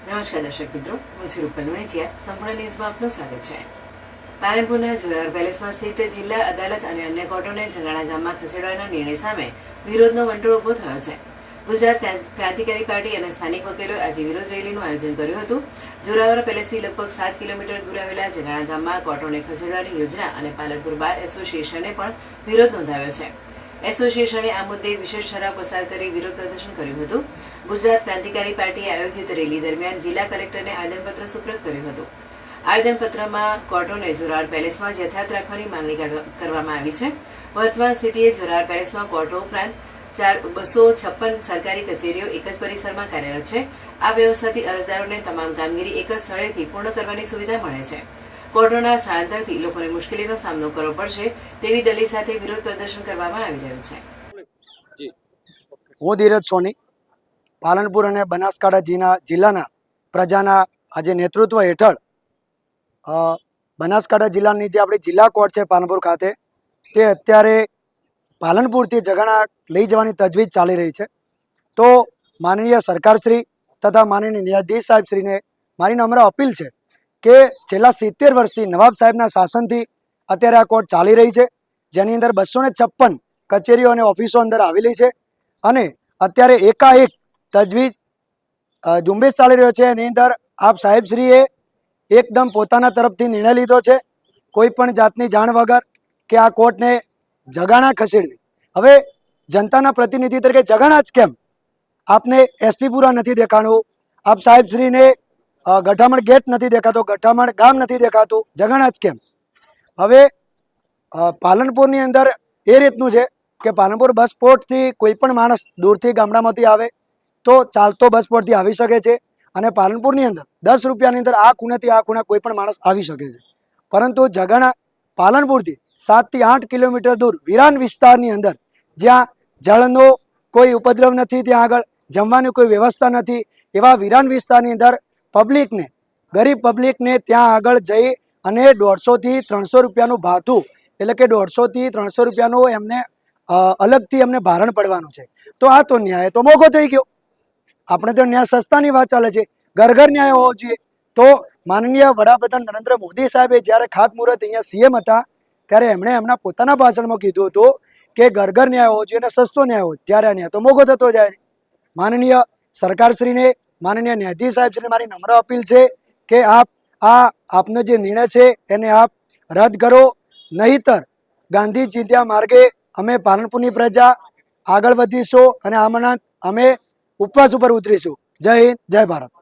નમસ્કાર દર્શક મિત્રો, હું છું રૂપલ વણિચિયા. સંપૂર્ણ ન્યૂઝમાં આપનું સ્વાગત છે. પાલનપુરના જોરાવર પેલેસમાં સ્થિત જિલ્લા અદાલત અને અન્ય કોર્ટોને જંગાણા ગામમાં ખસેડવાના નિર્ણય સામે વિરોધનો વંટોળ ઉભો થયો છે. ગુજરાત ક્રાંતિકારી પાર્ટી અને સ્થાનિક વકીલોએ આજે વિરોધ રેલીનું આયોજન કર્યું હતું. જોરાવર પેલેસથી લગભગ 7 કિલોમીટર દૂર આવેલા જંગાણા ગામમાં કોર્ટોને ખસેડવાની યોજના અને પાલનપુર બાર એસોસિએશને પણ વિરોધ નોંધાવ્યો છે. એસોસિએશને આ મુદ્દે વિશેષ ઠરાવ પસાર કરી વિરોધ પ્રદર્શન કર્યું હતું. ગુજરાત ક્રાંતિકારી પાર્ટીએ આયોજિત રેલી દરમિયાન જિલ્લા કલેક્ટરને આવેદનપત્ર સુપ્રત કર્યું હતું. આવેદનપત્રમાં કોર્ટોને જોરાવર પેલેસમાં યથાવત રાખવાની માંગણી કરવામાં આવી છે. વર્તમાન સ્થિતિએ જોરાવર પેલેસમાં કોર્ટો ઉપરાંત 256 સરકારી કચેરીઓ એક જ પરિસરમાં કાર્યરત છે. આ વ્યવસ્થાથી અરજદારોને તમામ કામગીરી એક જ સ્થળેથી પૂર્ણ કરવાની સુવિધા મળે છે. કોર્ટોના સ્થળાંતરથી લોકોને મુશ્કેલીનો સામનો કરવો પડશે તેવી દલીલ સાથે વિરોધ પ્રદર્શન કરવામાં આવી રહ્યું છે. હું ધીરજ સોની પાલનપુર અને બનાસકાંઠા જિલ્લાના પ્રજાના આજે નેતૃત્વ હેઠળ બનાસકાંઠા જિલ્લાની જે આપણી જિલ્લા કોર્ટ છે પાલનપુર ખાતે, તે અત્યારે પાલનપુરથી જગાણા લઈ જવાની તજવીજ ચાલી રહી છે. તો માનનીય સરકારશ્રી તથા માનનીય ન્યાયાધીશ સાહેબશ્રીને મારી નમ્ર અપીલ છે કે છેલ્લા 70 વર્ષથી નવાબ સાહેબના શાસનથી અત્યારે આ કોર્ટ ચાલી રહી છે, જેની અંદર 256 કચેરીઓ અને ઓફિસો અંદર આવેલી છે. અને અત્યારે એકાએક તજવીજ ઝુંબેશ ચાલી રહ્યો છે. એની અંદર આપ સાહેબશ્રીએ એકદમ પોતાના તરફથી નિર્ણય લીધો છે, કોઈ પણ જાતની જાણ વગર, કે આ કોર્ટને જગાણા ખસેડવી. હવે જનતાના પ્રતિનિધિ તરીકે જગાણા જ કેમ? આપને એસપીપુરા નથી દેખાણું, આપ સાહેબશ્રીને ગઠામણ ગેટ નથી દેખાતો, ગઠામણ ગામ નથી દેખાતું, જગાણા જ કેમ? હવે પાલનપુરની અંદર એ રીતનું છે કે પાલનપુર બસ પોર્ટથી કોઈ પણ માણસ દૂરથી ગામડામાંથી આવે તો ચાલતો બસ પોર્ટથી આવી શકે છે. અને પાલનપુરની અંદર 10 રૂપિયાની અંદર આ ખૂણેથી આ ખૂણે કોઈ પણ માણસ આવી શકે છે. પરંતુ જગાણા પાલનપુરથી 7 થી 8 કિલોમીટર દૂર વિરાન વિસ્તારની અંદર, જ્યાં જળનો કોઈ ઉપદ્રવ નથી, ત્યાં આગળ જમવાની કોઈ વ્યવસ્થા નથી, એવા વિરાન વિસ્તારની અંદર પબ્લિકને, ગરીબ પબ્લિકને ત્યાં આગળ જઈ અને 150 થી 300 રૂપિયાનું ભાથું, એટલે કે 150 થી 300 રૂપિયાનું એમને અલગથી એમને ભારણ પડવાનું છે. તો આ તો ન્યાય તો મોંઘો થઈ ગયો. આપણે તો ન્યાય સસ્તાની વાત ચાલે છે, ઘર ઘર ન્યાય હોવો જોઈએ. તો માનનીય વડાપ્રધાન નરેન્દ્ર મોદી સાહેબે જ્યારે ખાતમુહૂર્ત અહીંયા સીએમ હતા, ત્યારે એમણે એમના પોતાના ભાષણમાં કીધું હતું કે ઘર ઘર ન્યાય હોવો જોઈએ અને સસ્તો ન્યાય હોવો. ત્યારે આ ન્યાય તો મોંઘો થતો જાય. માનનીય સરકારશ્રીને, માનનીય ન્યાયાધીશ સાહેબશ્રીને મારી નમ્ર અપીલ છે કે આપનો જે નિર્ણય છે એને આપ રદ કરો, નહીતર ગાંધી ચિંધ્યા માર્ગે અમે પાલનપુરની પ્રજા આગળ વધીશું અને આમણાં અમે ઉપવાસ ઉપર ઉતરીશું. જય હિન્દ, જય ભારત.